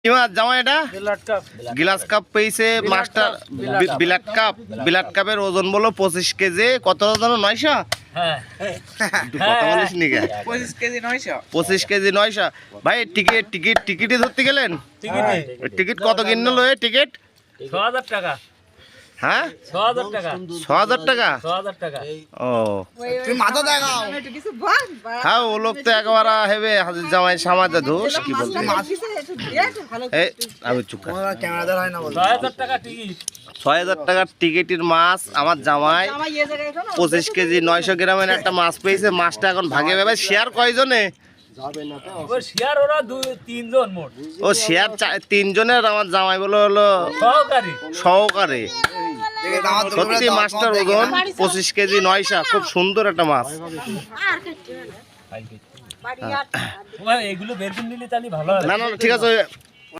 কি মাছ জামাই এটা? গ্লাস কাপ পেয়েছে মাস্টার। বিলাট কাপের ওজন বলো 25 কেজি। কত ওজন? 900। কথা বলিস নি কে? 25 কেজি 900। 25 কেজি 900। ভাই টিকিটে ধরতে গেলেন? টিকিট কত কিনলো লয়ে টিকিট? 6000 টাকা। হ্যাঁ 6000 টাকা। 6000 টাকা। 6000 টাকা। ও তুই মাথা দেখাও। হ্যাঁ, ও লোক তো একেবারে হেবে হাজির জামাই সামাজে দোষ কি বলতে। এই আমি চুপ কর। ক্যামেরাদার হয় না বল। 6000 টাকা টিকিট। 6000 টাকার টিকিটের মাছ আমার জামাই 25 কেজি 900 গ্রামের একটা মাছ পেয়েছে। মাছটা এখন ভাগে ভাবে শেয়ার কয়জনে? ওই শেয়ার ওরা 2-3 জন মোট। ও শেয়ার 3 জনের। আমার জামাই বলো হলো সহকারী। সহকারে। সত্যি মাছটার ওজন 25 কেজি 900। খুব সুন্দর একটা মাছ। ওই এগুলো বের করে নিলে তাহলে ভালো হয়। না না ঠিক আছে।